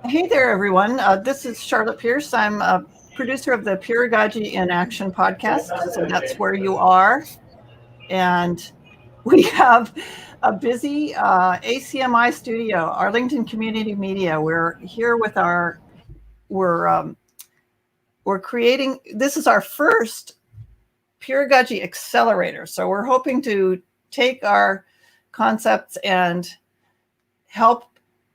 Hey there, everyone. This is Charlotte Pierce. I'm a producer of the Peeragogy in Action podcast. So that's where you are. And we have a busy ACMI studio, Arlington Community Media. We're here with we're creating, this is our first Peeragogy Accelerator. So we're hoping to take our concepts and help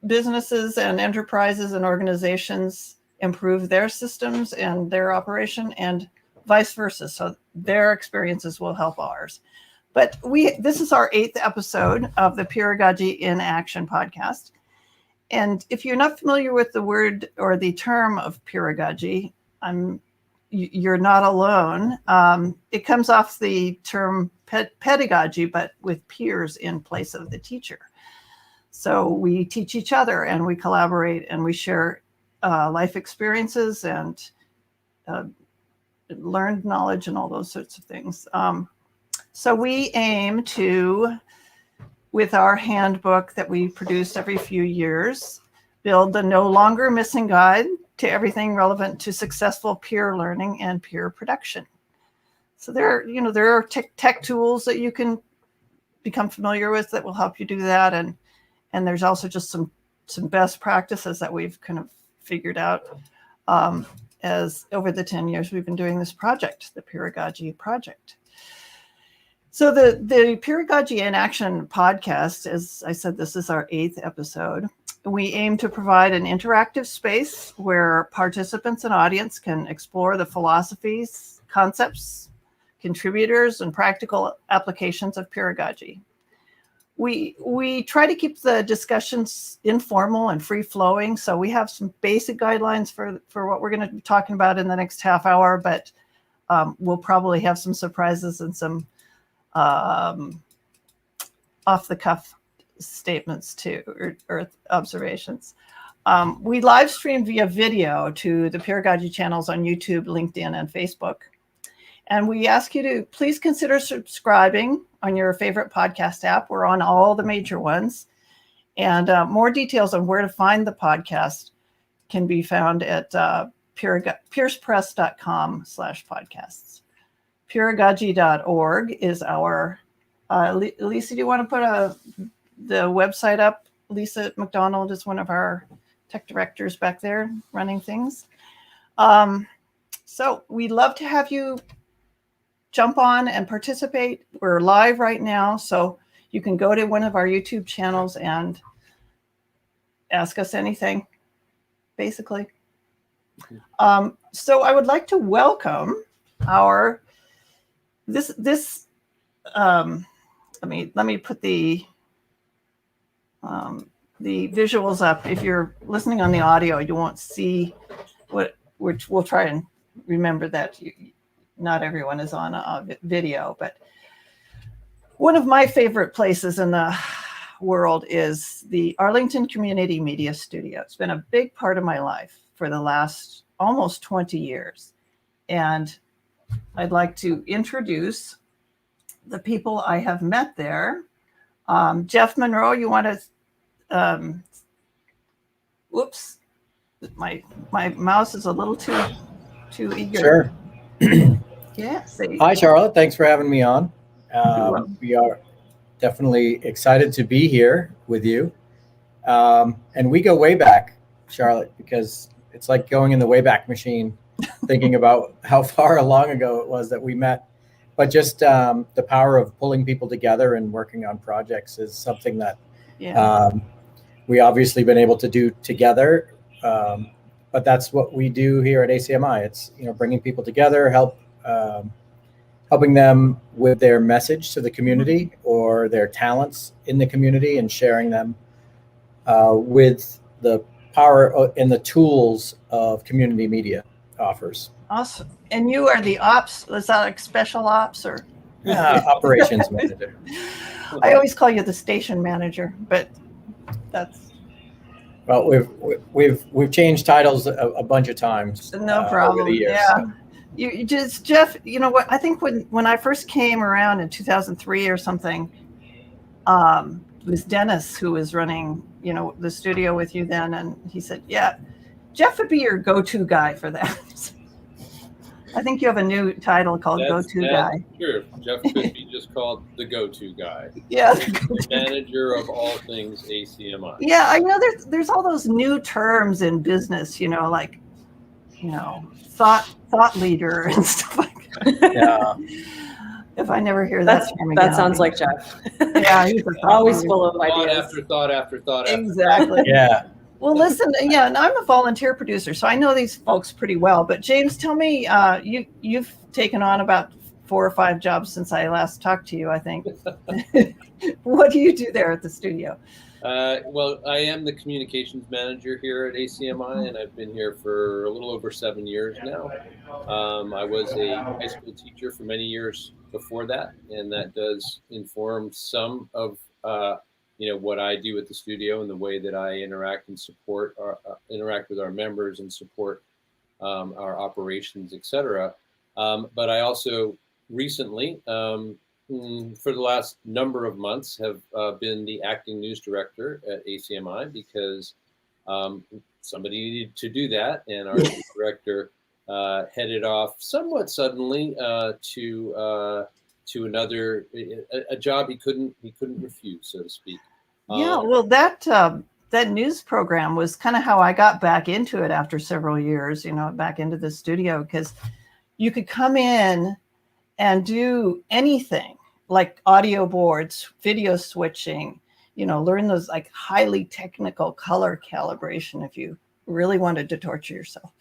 businesses and enterprises and organizations improve their systems and their operation, and vice versa. So their experiences will help ours. But this is our 8th episode of the Peeragogy in Action podcast. And if you're not familiar with the word or the term of peeragogy, you're not alone. It comes off the term pedagogy, but with peers in place of the teacher. So we teach each other and we collaborate and we share life experiences and learned knowledge and all those sorts of things. So we aim to, with our handbook that we produce every few years, build the no longer missing guide to everything relevant to successful peer learning and peer production. So there are tech tools that you can become familiar with that will help you do that. And there's also just some best practices that we've kind of figured out as over the 10 years we've been doing this project, the Peeragogy Project. So the Peeragogy in Action podcast, as I said, this is our 8th episode. We aim to provide an interactive space where participants and audience can explore the philosophies, concepts, contributors, and practical applications of peeragogy. We try to keep the discussions informal and free-flowing, so we have some basic guidelines for what we're going to be talking about in the next half hour, but we'll probably have some surprises and some off-the-cuff statements too, or observations. We live stream via video to the Peeragogy channels on YouTube, LinkedIn, and Facebook. And we ask you to please consider subscribing on your favorite podcast app. We're on all the major ones. And more details on where to find the podcast can be found at piercepress.com/podcasts. Peeragogy.org is our, Lisa, do you want to put the website up? Lisa MacDonald is one of our tech directors back there running things. So we'd love to have you jump on and participate. We're live right now, so you can go to one of our YouTube channels and ask us anything, basically. So I would like to welcome let me put the visuals up. If you're listening on the audio, you won't see which we'll try and remember that not everyone is on a video, but one of my favorite places in the world is the Arlington Community Media Studio. It's been a big part of my life for the last almost 20 years. And I'd like to introduce the people I have met there. Jeff Monroe, you want to, whoops, my mouse is a little too eager. Sure. Yeah. Hi, Charlotte. Thanks for having me on. We are definitely excited to be here with you. And we go way back, Charlotte, because it's like going in the Wayback Machine, thinking about how far long ago it was that we met. But just the power of pulling people together and working on projects is something that we obviously been able to do together. But that's what we do here at ACMI. It's bringing people together, helping them with their message to the community or their talents in the community, and sharing them with the power and the tools of community media offers. Awesome. And you are the ops, is that like special ops or? Operations manager. I always call you the station manager, but that's. Well, we've changed titles a bunch of times. No problem. Over the years, yeah. So. You just, Jeff, you know what, I think when I first came around in 2003 or something, was Dennis who was running, the studio with you then, and he said, "Yeah, Jeff would be your go-to guy for that." I think you have a new title called Go-To Guy. True. Jeff could be just called the go-to guy. Yeah, the manager of all things ACMI. Yeah, I know there's all those new terms in business, thought leader and stuff like that. Yeah. If I never hear that term again, that sounds like Jeff. Yeah, he's always full of thought ideas. after thought after thought. Exactly. Yeah. Well, listen, and I'm a volunteer producer, so I know these folks pretty well. But James, tell me, you've taken on about 4 or 5 jobs since I last talked to you, I think. What do you do there at the studio? Well, I am the communications manager here at ACMI, and I've been here for a little over 7 years now. I was a high school teacher for many years before that, and that does inform some of what I do at the studio and the way that I interact and support interact with our members and support our operations, etc. But I also recently, for the last number of months, have been the acting news director at ACMI because somebody needed to do that, and our news director headed off somewhat suddenly to another a job he couldn't refuse, so to speak. Yeah, well, that news program was kind of how I got back into it after several years, back into the studio, because you could come in and do anything like audio boards, video switching, learn those like highly technical color calibration if you really wanted to torture yourself.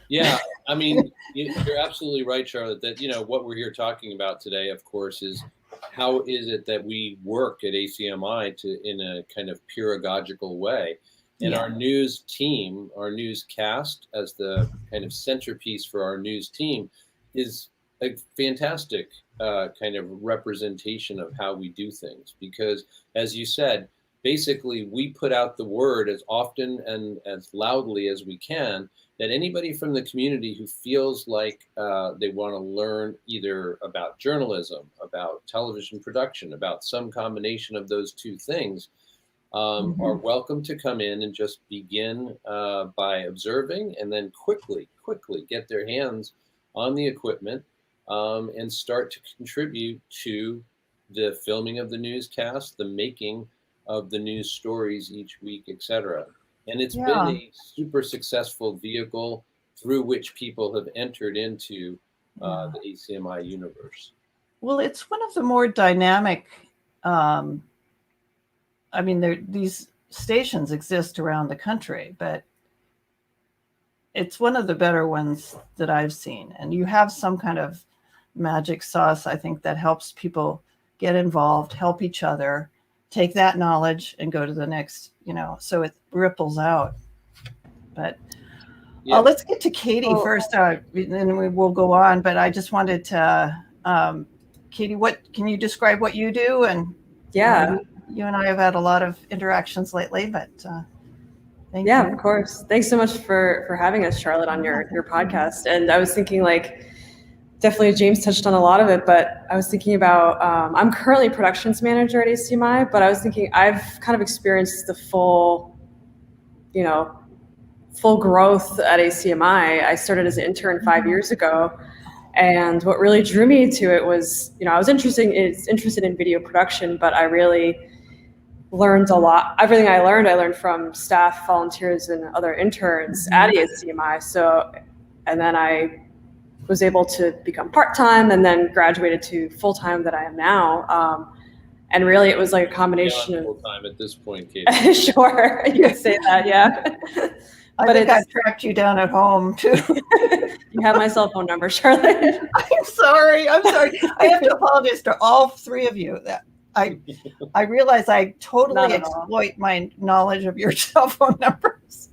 Yeah, I mean, you're absolutely right, Charlotte, that, what we're here talking about today, of course, is how is it that we work at ACMI in a kind of peeragogical way. And our news team, our newscast as the kind of centerpiece for our news team is a fantastic kind of representation of how we do things. Because as you said, basically we put out the word as often and as loudly as we can that anybody from the community who feels like they want to learn either about journalism, about television production, about some combination of those two things, are welcome to come in and just begin by observing and then quickly get their hands on the equipment and start to contribute to the filming of the newscast, the making of the news stories each week, etc. And it's been a super successful vehicle through which people have entered into the ACMI universe. Well, it's one of the more dynamic. These stations exist around the country, but it's one of the better ones that I've seen. And you have some kind of magic sauce, I think, that helps people get involved, help each other, take that knowledge and go to the next, so it ripples out. But let's get to Katie first, and then we will go on. But I just wanted to, Katie, can you describe what you do? And you and I have had a lot of interactions lately, but thank you. Yeah, of course. Thanks so much for having us, Charlotte, on your podcast. And I was thinking, definitely James touched on a lot of it, but I was thinking about, I'm currently productions manager at ACMI, but I was thinking I've kind of experienced the full growth at ACMI. I started as an intern 5 years ago. And what really drew me to it was, I was interested in video production, but I really learned a lot. Everything I learned from staff, volunteers, and other interns at ACMI. So, and then I was able to become part-time and then graduated to full-time that I am now. And really it was like a combination of full-time at this point, Katie. Sure, you could say that, yeah. I think I tracked you down at home too. You have my cell phone number, Charlotte. I'm sorry. I have to apologize to all 3 of you. That I realize I totally exploit my knowledge of your cell phone numbers.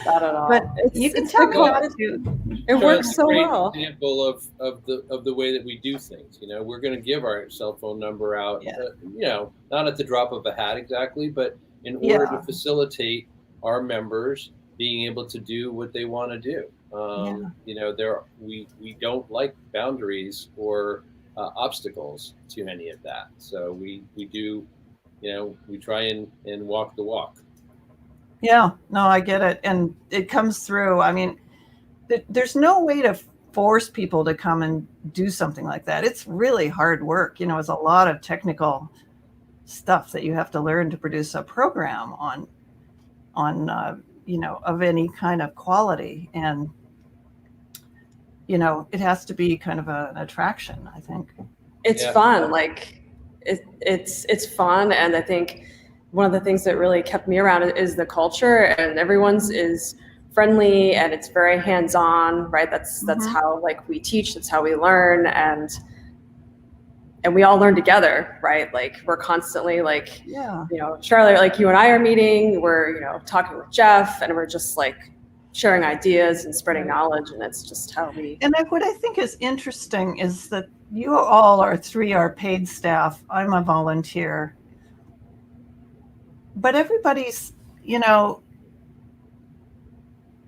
Not at all. But you can tell me how to. It works so well. Example of the way that we do things. We're going to give our cell phone number out. Not at the drop of a hat exactly, but in order to facilitate our members being able to do what they want to do. We don't like boundaries or obstacles to any of that. So we do we try and walk the walk. Yeah, no, I get it. And it comes through. I mean, there's no way to force people to come and do something like that. It's really hard work. It's a lot of technical stuff that you have to learn to produce a program on of any kind of quality. And, it has to be kind of an attraction, I think. It's fun. Like it's fun. And I think one of the things that really kept me around is the culture, and everyone's is friendly and it's very hands-on, right? That's how like we teach, that's how we learn, and we all learn together, right? Like we're constantly like, Charlotte, like you and I are meeting, we're, talking with Jeff, and we're just like sharing ideas and spreading knowledge, and it's just how we. And what I think is interesting is that you all are paid staff. I'm a volunteer. But everybody's,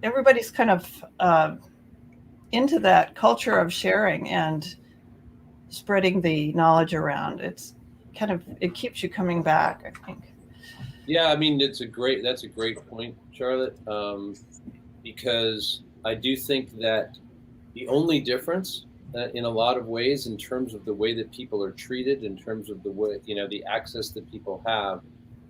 everybody's kind of into that culture of sharing and spreading the knowledge around. It keeps you coming back, I think. Yeah, I mean, that's a great point, Charlotte, because I do think that the only difference in a lot of ways in terms of the way that people are treated, in terms of the way, the access that people have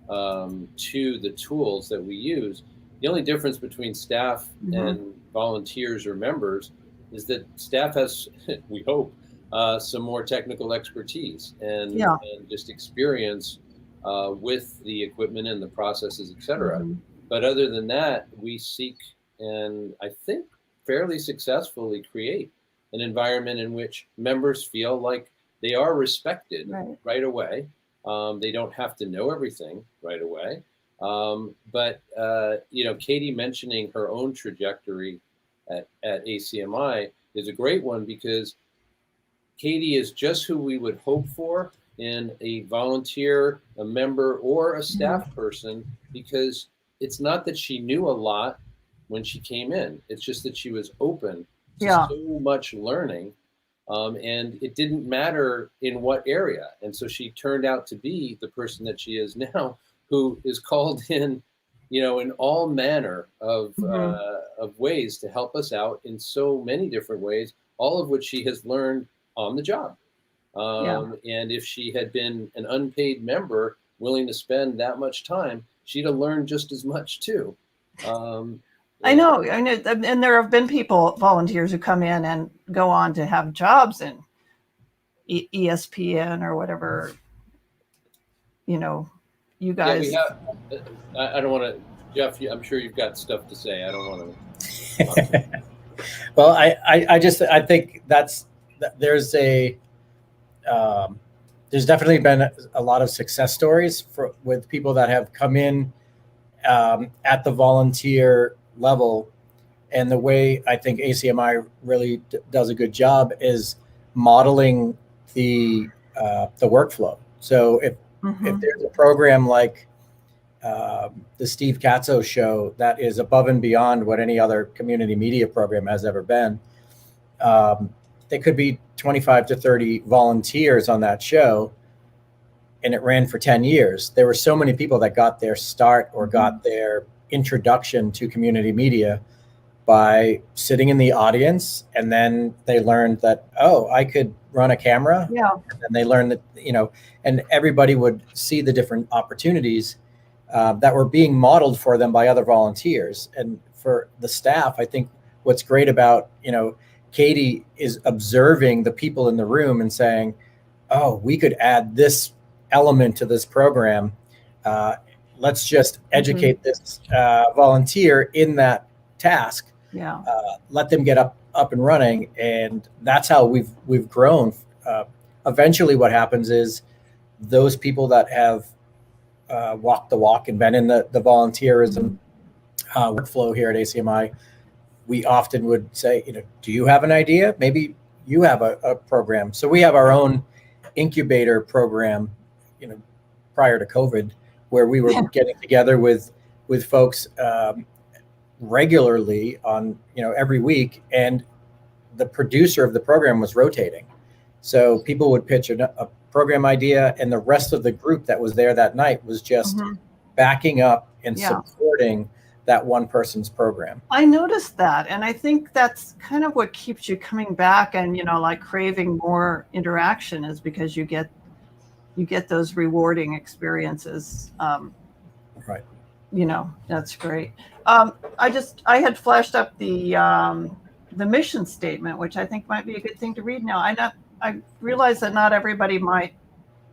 to the tools that we use, the only difference between staff and volunteers or members is that staff has, we hope, some more technical expertise and just experience with the equipment and the processes, et cetera. But other than that, we seek, and I think fairly successfully create an environment in which members feel like they are respected right away. They don't have to know everything right away. But Katie mentioning her own trajectory at ACMI is a great one, because Katie is just who we would hope for in a volunteer, a member, or a staff person, because it's not that she knew a lot when she came in. It's just that she was open to so much learning. And it didn't matter in what area. And so she turned out to be the person that she is now, who is called in, in all manner of ways to help us out in so many different ways, all of which she has learned on the job. And if she had been an unpaid member willing to spend that much time, she'd have learned just as much too. I know. And there have been volunteers who come in and go on to have jobs in ESPN or whatever, you guys. Yeah, I don't want to, Jeff, I'm sure you've got stuff to say. I don't want to. Well, I think there's definitely been a lot of success stories with people that have come in at the volunteer level. And the way I think ACMI really does a good job is modeling the workflow. So if there's a program like the Steve Katzo show that is above and beyond what any other community media program has ever been, there could be 25 to 30 volunteers on that show, and it ran for 10 years. There were so many people that got their start or got their introduction to community media by sitting in the audience, and then they learned that, I could run a camera. Yeah. And then they learned that, and everybody would see the different opportunities that were being modeled for them by other volunteers. And for the staff, I think what's great about, Katie is observing the people in the room and saying, we could add this element to this program. Let's just educate this volunteer in that task. Yeah. Let them get up and running, and that's how we've grown. Eventually, what happens is those people that have walked the walk and been in the volunteerism workflow here at ACMI, we often would say, do you have an idea? Maybe you have a program. So we have our own incubator program, prior to COVID, where we were getting together with folks regularly on, every week. And the producer of the program was rotating. So people would pitch a program idea, and the rest of the group that was there that night was just backing up and supporting that one person's program. I noticed that, and I think that's kind of what keeps you coming back and, you know, like craving more interaction, is because you get those rewarding experiences. Right. You know, that's great. I had flashed up the mission statement, which I think might be a good thing to read now. I realize that not everybody might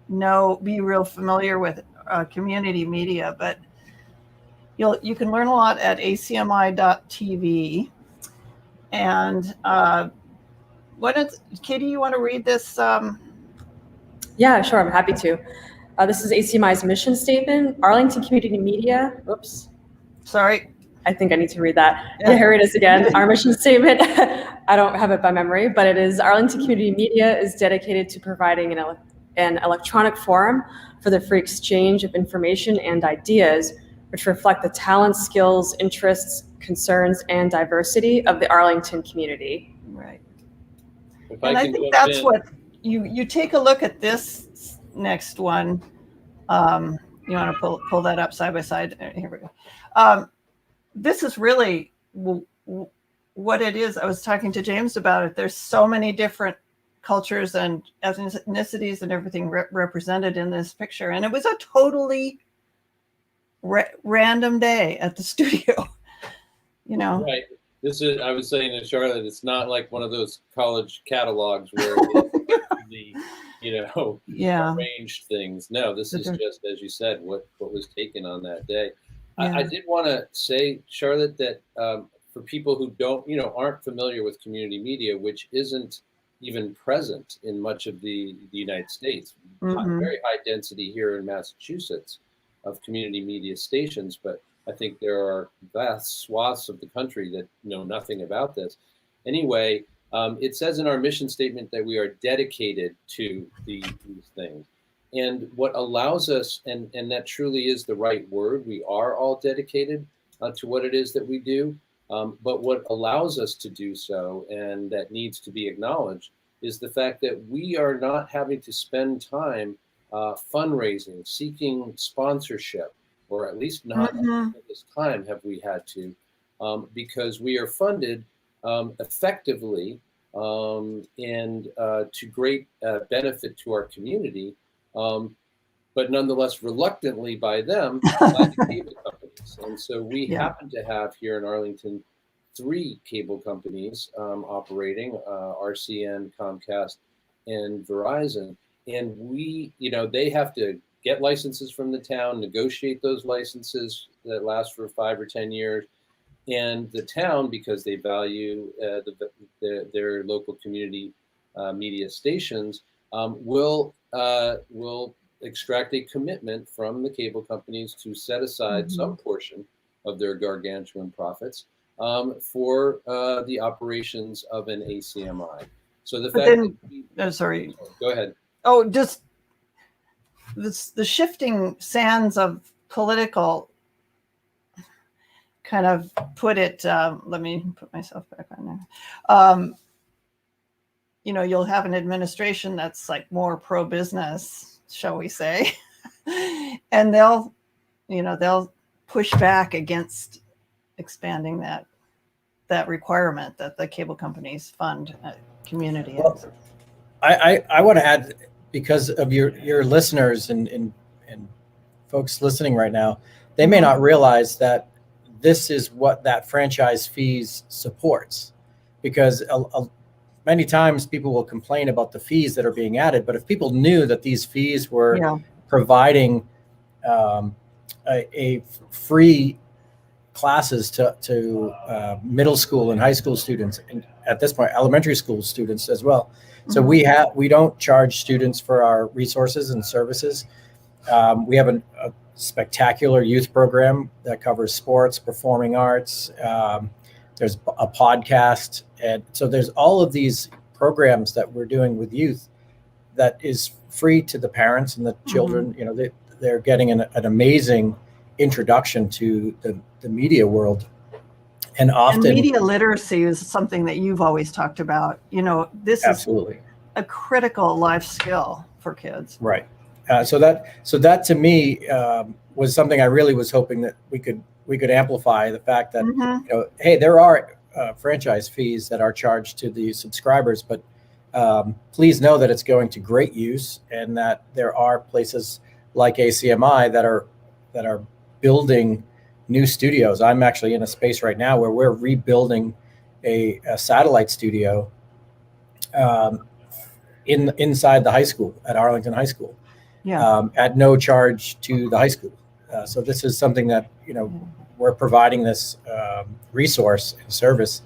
be real familiar with community media, but you can learn a lot at acmi.tv. And Katie, you want to read this? Yeah, sure. I'm happy to. This is ACMI's mission statement. Arlington Community Media. Oops. Sorry. I think I need to read that. Yeah, here it is again. Our mission statement. I don't have it by memory, but it is: Arlington Community Media is dedicated to providing an electronic forum for the free exchange of information and ideas, which reflect the talents, skills, interests, concerns, and diversity of the Arlington community. Right. And I think that's what you take a look at this next one. You want to pull that up side by side. Here we go. This is really what it is. I was talking to James about it. There's so many different cultures and ethnicities and everything represented in this picture. And it was a totally random day at the studio, you know. Right. I was saying to Charlotte, it's not like one of those college catalogs where the, arranged things. No, this is just, as you said, what was taken on that day. Yeah. I did want to say, Charlotte, that for people who aren't familiar with community media, which isn't even present in much of the United States, very high density here in Massachusetts of community media stations, but I think there are vast swaths of the country that know nothing about this. Anyway, it says in our mission statement that we are dedicated to these things. And what allows us, and that truly is the right word, we are all dedicated to what it is that we do. But what allows us to do so, and that needs to be acknowledged, is the fact that we are not having to spend time fundraising, seeking sponsorship, or at least not at this time have we had to, because we are funded effectively and to great benefit to our community, but nonetheless reluctantly by them, by the cable companies. And so we happen to have here in Arlington 3 cable companies operating, RCN, Comcast, and Verizon. And we, they have to get licenses from the town, negotiate those licenses that last for 5 or 10 years. And the town, because they value their local community media stations, will extract a commitment from the cable companies to set aside some portion of their gargantuan profits for the operations of an ACMI. So the fact go ahead. Oh, just the shifting sands of political kind of put it, let me put myself back on there. You'll have an administration that's like more pro-business, shall we say, and they'll push back against expanding that requirement that the cable companies fund community. Well, I want to add, because of your listeners and folks listening right now, they may not realize that this is what that franchise fees supports, because many times people will complain about the fees that are being added, but if people knew that these fees were providing a free classes to middle school and high school students, and at this point elementary school students as well. So we don't charge students for our resources and services. We have a spectacular youth program that covers sports, performing arts. There's a podcast, and so there's all of these programs that we're doing with youth that is free to the parents and the children. They're getting an amazing introduction to the media world. And often media literacy is something that you've always talked about. This absolutely is a critical life skill for kids. Right. So that to me was something I really was hoping that we could amplify the fact that hey, there are franchise fees that are charged to the subscribers, but please know that it's going to great use, and that there are places like ACMI that are building new studios. I'm actually in a space right now where we're rebuilding a satellite studio inside the high school at Arlington High School, at no charge to the high school. So this is something that we're providing this resource and service,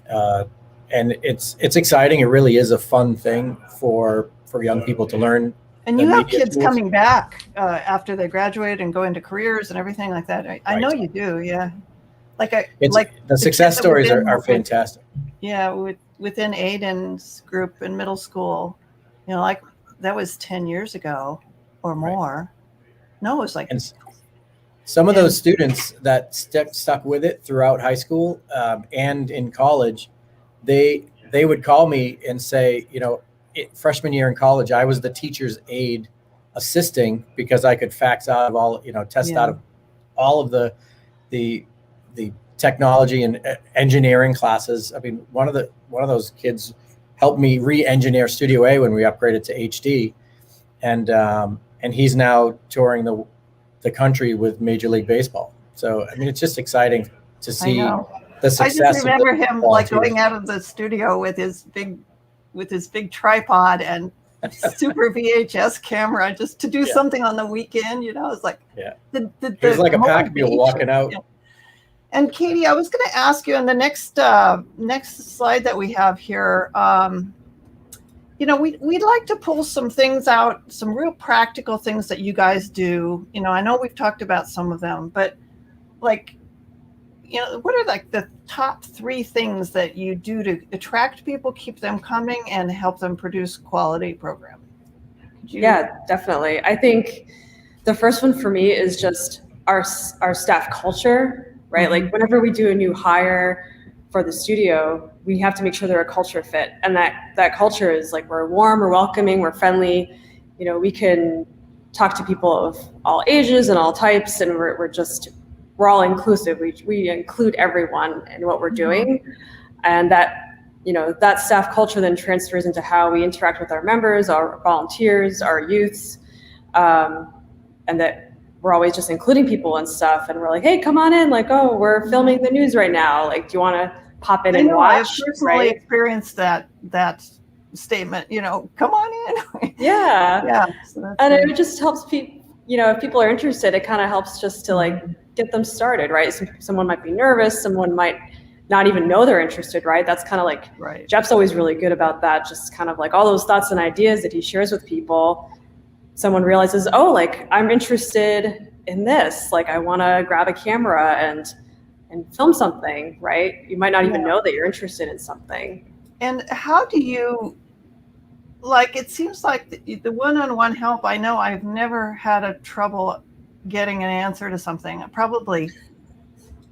and it's exciting. It really is a fun thing for young people to learn. And you have kids coming back after they graduate and go into careers and everything like that. I know you do, yeah. The success stories are fantastic. Yeah, within Aiden's group in middle school, like that was 10 years ago or more. No, it was like. And some of those students that stuck with it throughout high school and in college, they would call me and say, freshman year in college, I was the teacher's aide assisting because I could fax out of all, test out of all of the technology and engineering classes. I mean, one of those kids helped me re-engineer Studio A when we upgraded to HD, and he's now touring the country with Major League Baseball. So I mean, it's just exciting to see the success. I just remember him going out of the studio with his big tripod and super VHS camera just to do something on the weekend. It's like there's like a pack mule walking out. Yeah. And Katie, I was going to ask you on the next slide that we have here. We'd like to pull some things out, some real practical things that you guys do. I know we've talked about some of them, but what are like the top 3 things that you do to attract people, keep them coming, and help them produce quality programming? Yeah, definitely. I think the first one for me is just our staff culture. Right? Like whenever we do a new hire for the studio, we have to make sure they're a culture fit. And that culture is like, we're warm, we're welcoming, we're friendly. We can talk to people of all ages and all types, and we're all inclusive. We include everyone in what we're doing. And that staff culture then transfers into how we interact with our members, our volunteers, our youths, and that we're always just including people and stuff, and we're like, hey, come on in. Like, oh, we're filming the news right now. Like, do you want to pop in and watch? I've personally experienced that statement. Come on in. Yeah. So and it just helps people. If people are interested, it kind of helps just to get them started, right? Someone might be nervous. Someone might not even know they're interested, right? That's kind of Jeff's always really good about that. Just kind of like all those thoughts and ideas that he shares with people. Someone realizes, I'm interested in this. Like, I want to grab a camera and film something, right? You might not even know that you're interested in something. And how do you, it seems like the one-on-one help, I know I've never had a trouble getting an answer to something. Probably,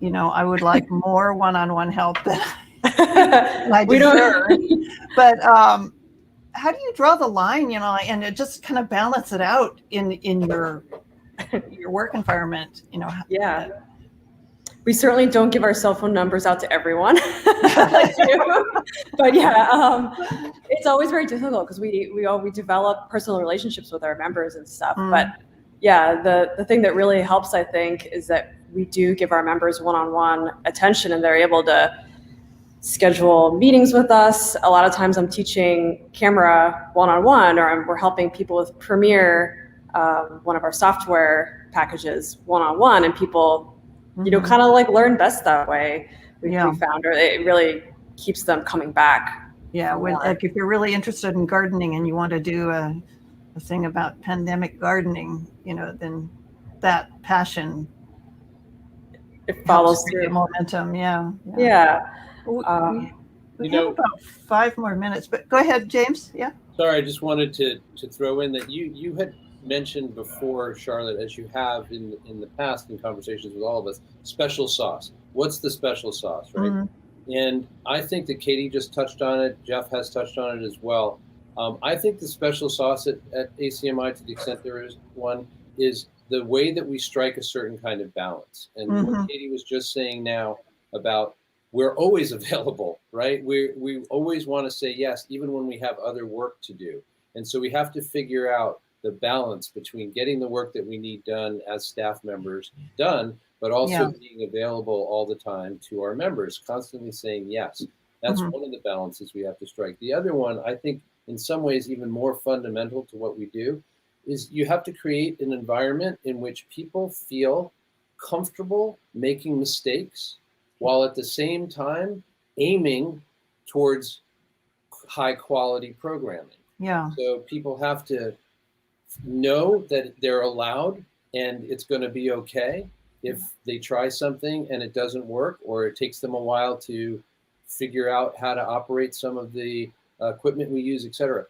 I would like more one-on-one help than I deserve. But, how do you draw the line, and it just kind of balance it out in your work environment, Yeah. We certainly don't give our cell phone numbers out to everyone. But it's always very difficult because we develop personal relationships with our members and stuff. But the thing that really helps, I think, is that we do give our members one-on-one attention, and they're able to schedule meetings with us. A lot of times I'm teaching camera one-on-one, or we're helping people with Premiere, one of our software packages, one-on-one, and people, kind of learn best that way. We found, or it really keeps them coming back. Yeah, if you're really interested in gardening and you want to do a thing about pandemic gardening, then that passion, it follows through momentum. Yeah. We have about 5 more minutes, but go ahead, James. Yeah. Sorry, I just wanted to throw in that you had mentioned before, Charlotte, as you have in the past in conversations with all of us, special sauce. What's the special sauce, right? And I think that Katie just touched on it. Jeff has touched on it as well. I think the special sauce at ACMI, to the extent there is one, is the way that we strike a certain kind of balance. And what Katie was just saying now about we're always available, right? We always want to say yes, even when we have other work to do. And so we have to figure out the balance between getting the work that we need done as staff members done, but also being available all the time to our members, constantly saying yes. That's one of the balances we have to strike. The other one, I think, in some ways, even more fundamental to what we do, is you have to create an environment in which people feel comfortable making mistakes while at the same time aiming towards high quality programming. Yeah. So people have to know that they're allowed and it's going to be okay if they try something and it doesn't work, or it takes them a while to figure out how to operate some of the equipment we use, etc.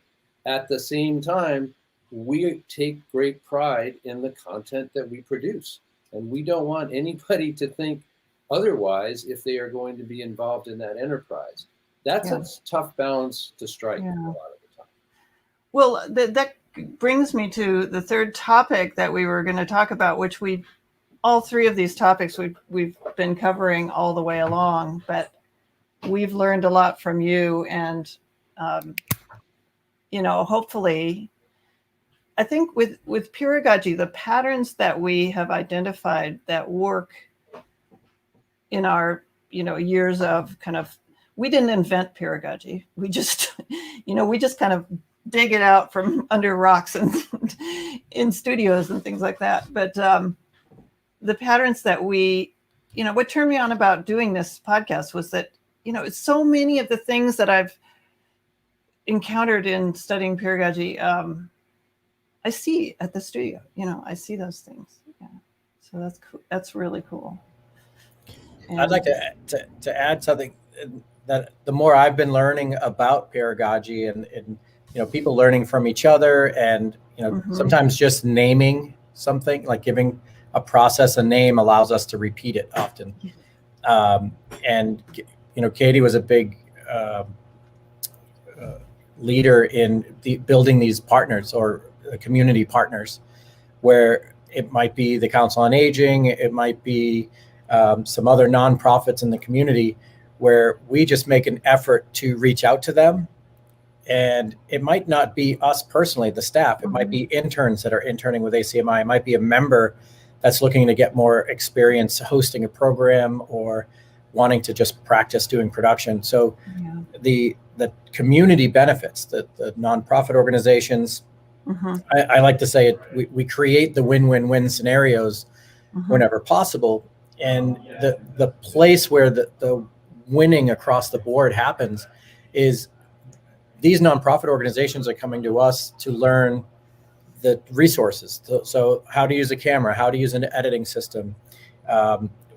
At the same time, we take great pride in the content that we produce, and we don't want anybody to think otherwise if they are going to be involved in that enterprise. That's a tough balance to strike a lot of the time. Well, that brings me to the third topic that we were going to talk about, which all three of these topics we've been covering all the way along, but we've learned a lot from you, and hopefully, I think with Peeragogy, the patterns that we have identified that work in our years of kind of, we didn't invent Peeragogy. We just kind of dig it out from under rocks and in studios and things like that. But the patterns that what turned me on about doing this podcast was that, so many of the things that I've encountered in studying Peeragogy, I see at the studio. I see those things. Yeah. So that's cool. That's really cool. And I'd like to add something that the more I've been learning about Peeragogy and people learning from each other, and sometimes just naming something, like giving a process a name, allows us to repeat it often. And Katie was a big leader in building these partners, or community partners, where it might be the Council on Aging, it might be some other nonprofits in the community, where we just make an effort to reach out to them. And it might not be us personally, the staff. It might be interns that are interning with ACMI. It might be a member that's looking to get more experience hosting a program or wanting to just practice doing production. So the community benefits, the nonprofit organizations, I like to say we create the win-win-win scenarios whenever possible. And the place where the winning across the board happens is these nonprofit organizations are coming to us to learn the resources. So how to use a camera, how to use an editing system,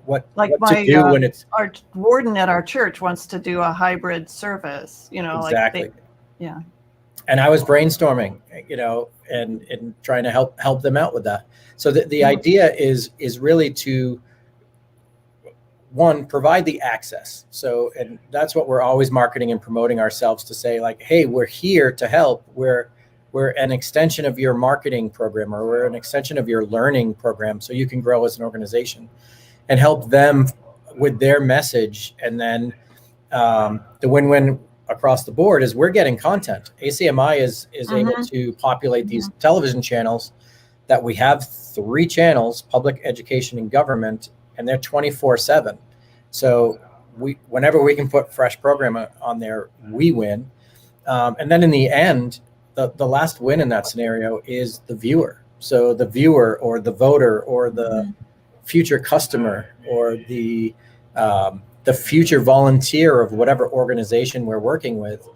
what to do when it's... Our warden at our church wants to do a hybrid service, Exactly. Yeah. And I was brainstorming, and trying to help them out with that. So the idea is really to, one, provide the access. So, and that's what we're always marketing and promoting ourselves to say, like, hey, we're here to help. We're an extension of your marketing program, or we're an extension of your learning program, so you can grow as an organization and help them with their message. And then the win-win across the board is we're getting content. ACMI is able to populate these television channels that we have 3 channels, public, education, and government, and they're 24/7. So whenever we can put fresh program on there, we win. And then in the end, the last win in that scenario is the viewer. So the viewer, or the voter, or the future customer, or the future volunteer of whatever organization we're working with,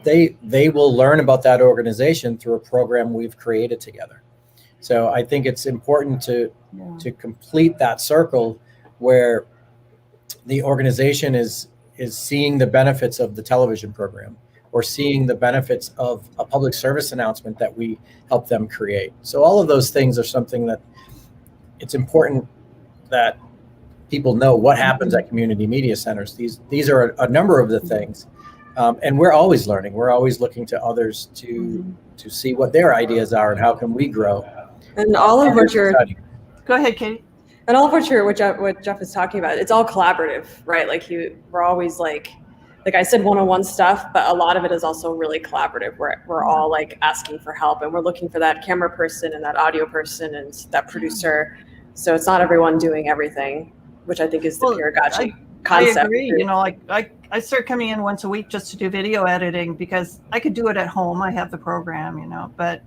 they will learn about that organization through a program we've created together. So I think it's important to complete that circle where the organization is seeing the benefits of the television program, or seeing the benefits of a public service announcement that we help them create. So all of those things are something that it's important that people know what happens at community media centers. These are a number of the things, And we're always learning. We're always looking to others to see what their ideas are and how can we grow. And all of what you're, go ahead, Katie. And all of what Jeff is talking about, it's all collaborative, right? Like we're always like I said, one-on-one stuff, but a lot of it is also really collaborative. We're all like asking for help, and we're looking for that camera person and that audio person and that producer. So it's not everyone doing everything, which I think is the Peeragogy concept. I agree. You know, like I start coming in once a week just to do video editing because I could do it at home. I have the program, you know, but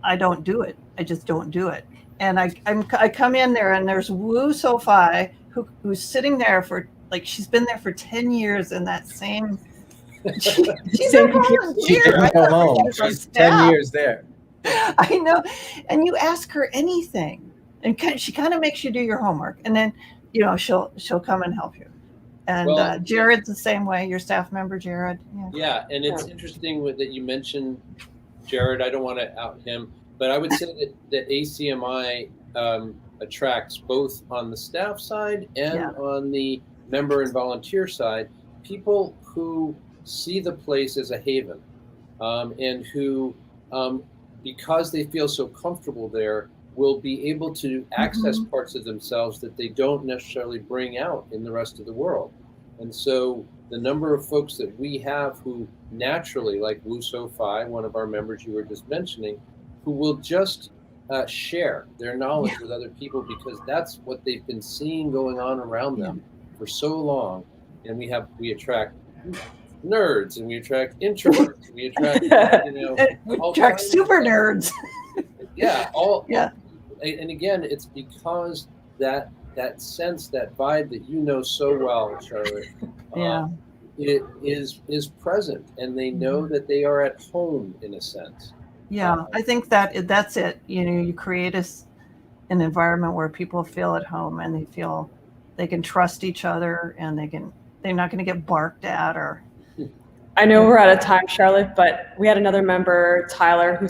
I don't do it. I just don't do it. And I come in there and there's Wu Sofi who's sitting there for like she's been there for 10 years in that same. She's she didn't go home. She's 10 years there. I know, and you ask her anything, and she kind of makes you do your homework, and then you know she'll come and help you. And Jared's the same way. Your staff member, Jared. Yeah, and it's interesting that you mentioned Jared. I don't want to out him. But I would say that ACMI attracts both on the staff side and on the member and volunteer side, people who see the place as a haven and who, because they feel so comfortable there, will be able to access parts of themselves that they don't necessarily bring out in the rest of the world. And so the number of folks that we have who naturally, like Wu Sofi, one of our members you were just mentioning, who will just share their knowledge with other people because that's what they've been seeing going on around them for so long. And we attract nerds and we attract introverts. And we attract, we attract super nerds. And again, it's because that sense, that vibe that you know so well, Charlotte, it is present, and they know that they are at home in a sense. Yeah, I think that's it. You know, you create an environment where people feel at home and they feel they can trust each other and they're not going to get barked at or. I know we're out of time, Charlotte, but we had another member, Tyler, who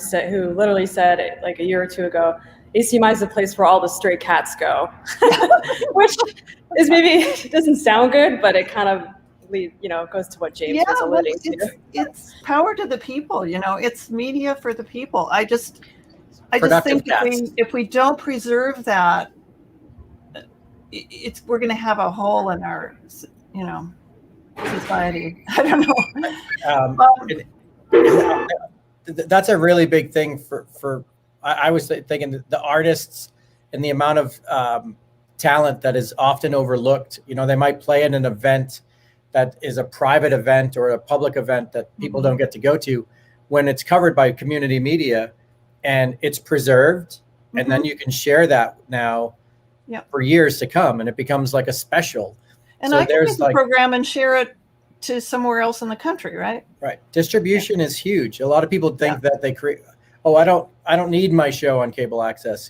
literally said like a year or two ago, ACMI is the place where all the stray cats go, which is maybe doesn't sound good, but it kind of goes to what James was alluding to. It's power to the people, it's media for the people. I just think if we don't preserve that, we're going to have a hole in our, society. I don't know. That's a really big thing for I was thinking the artists and the amount of talent that is often overlooked. They might play in an event that is a private event or a public event that people don't get to go to, when it's covered by community media and it's preserved, and then you can share that now for years to come, and it becomes like a special. And so I can take the program and share it to somewhere else in the country, right? Right. Distribution is huge. A lot of people think that they create, I don't need my show on cable access.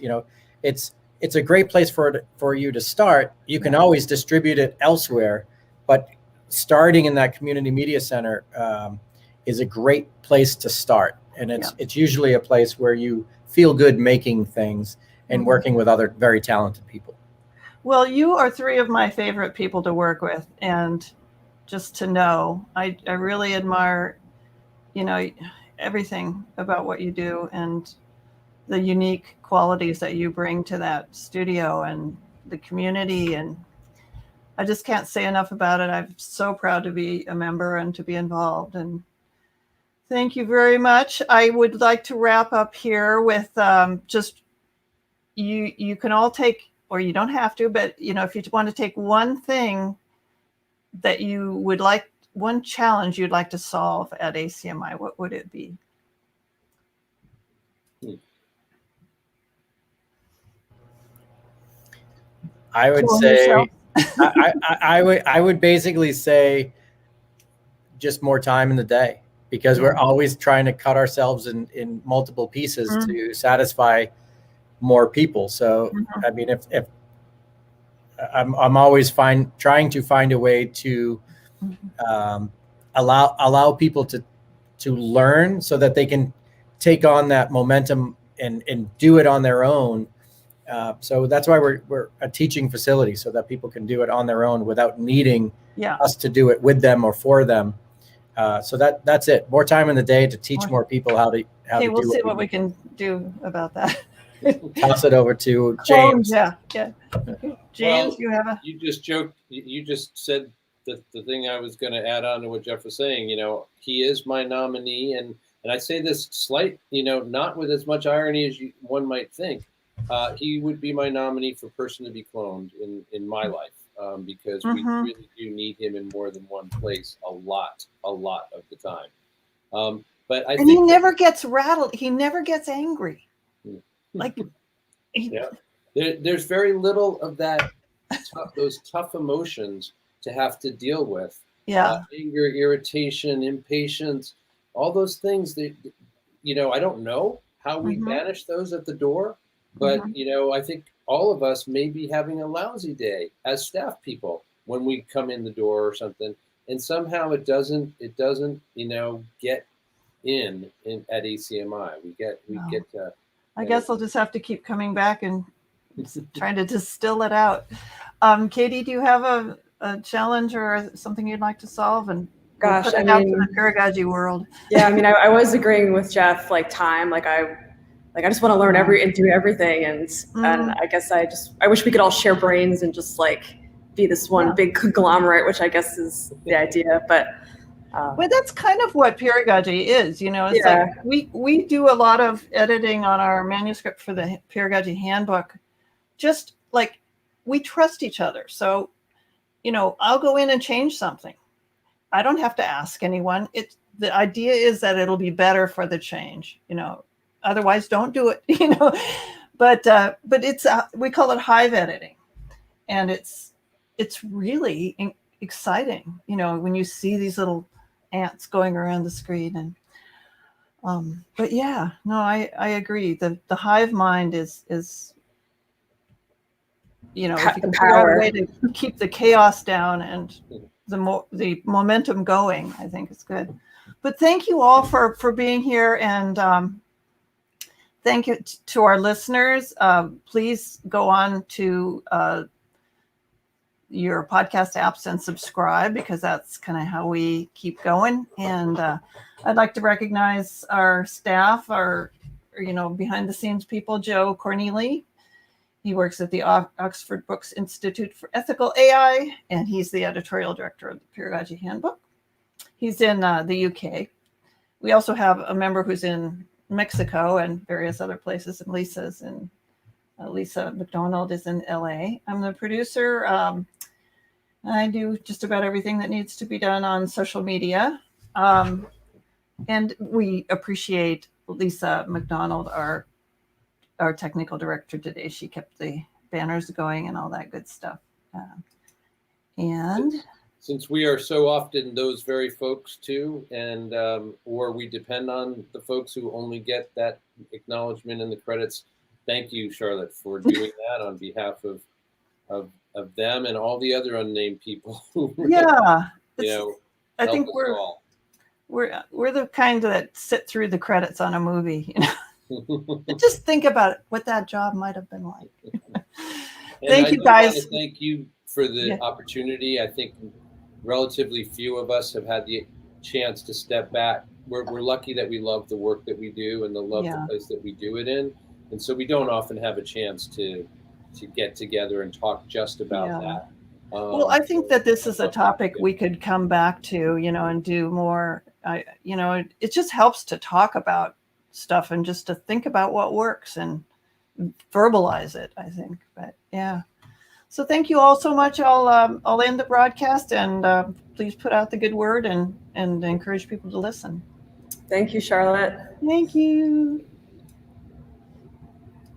It's a great place for you to start. You can always distribute it elsewhere, but starting in that community media center is a great place to start. And it's usually a place where you feel good making things and working with other very talented people. Well, you are three of my favorite people to work with. And just to know, I really admire, everything about what you do and the unique qualities that you bring to that studio and the community. And I just can't say enough about it. I'm so proud to be a member and to be involved. And thank you very much. I would like to wrap up here with just you can all take, or you don't have to, but if you want to take one thing that you would like, one challenge you'd like to solve at ACMI, what would it be? I would say, I would basically say just more time in the day, because we're always trying to cut ourselves in multiple pieces to satisfy more people. So, I mean, if I'm always trying to find a way to allow people to learn so that they can take on that momentum and do it on their own. So that's why we're a teaching facility, so that people can do it on their own without needing us to do it with them or for them. So that's it. More time in the day to teach more people how to Okay, do we'll see what we can do about that. Toss it over to Clones, James. yeah. Okay. James, Well, you have a. You just joked. You just said the thing I was going to add on to what Jeff was saying. He is my nominee, and I say this not with as much irony as one might think. He would be my nominee for person to be cloned in my life, because we really do need him in more than one place a lot of the time. But I think he never gets rattled. He never gets angry. Like, yeah, there's very little of that. Those tough emotions to have to deal with. Yeah, anger, irritation, impatience, all those things that I don't know how we banish those at the door, but I think all of us may be having a lousy day as staff people when we come in the door or something, and somehow it doesn't get in at ACMI. We get to. I guess I'll just have to keep coming back and trying to distill it out. Katie, do you have a challenge or something you'd like to solve? And gosh, put it out to the Peeragogy world. Yeah, I mean, I was agreeing with Jeff. Like time, I just want to learn and do everything, and I guess I wish we could all share brains and just be this one big conglomerate, which I guess is the idea, but. Well, that's kind of what Peeragogy is, It's like we do a lot of editing on our manuscript for the Peeragogy handbook. Just like we trust each other. So, I'll go in and change something. I don't have to ask anyone. The idea is that it'll be better for the change, otherwise don't do it, but it's, we call it hive editing, and it's really exciting, when you see these little ants going around the screen. And but yeah, no, I agree. The hive mind is if you can figure out a way to keep the chaos down and the momentum going, I think it's good. But thank you all for being here, and thank you to our listeners. Please go on to your podcast apps and subscribe, because that's kind of how we keep going. And I'd like to recognize our staff, our behind the scenes people. Joe Corneli, he works at the Oxford Brookes Institute for Ethical AI, and he's the editorial director of the Peeragogy Handbook. He's in the UK. We also have a member who's in Mexico and various other places, and Lisa MacDonald is in LA. I'm the producer. I do just about everything that needs to be done on social media. And we appreciate Lisa MacDonald, our technical director today. She kept the banners going and all that good stuff. And since we are so often those very folks too, and or we depend on the folks who only get that acknowledgement in the credits, thank you, Charlotte, for doing that on behalf of them and all the other unnamed people who I think we're the kind that sit through the credits on a movie. Just think about what that job might have been like. Thank you, guys. Thank you for the opportunity. I think relatively few of us have had the chance to step back. We're lucky that we love the work that we do and love the place that we do it in. And so we don't often have a chance to get together and talk just about that. Well, I think that this is a topic we could come back to, and do more. It just helps to talk about stuff and just to think about what works and verbalize it, I think. But yeah. So thank you all so much. I'll end the broadcast, and please put out the good word and encourage people to listen. Thank you, Charlotte. Thank you.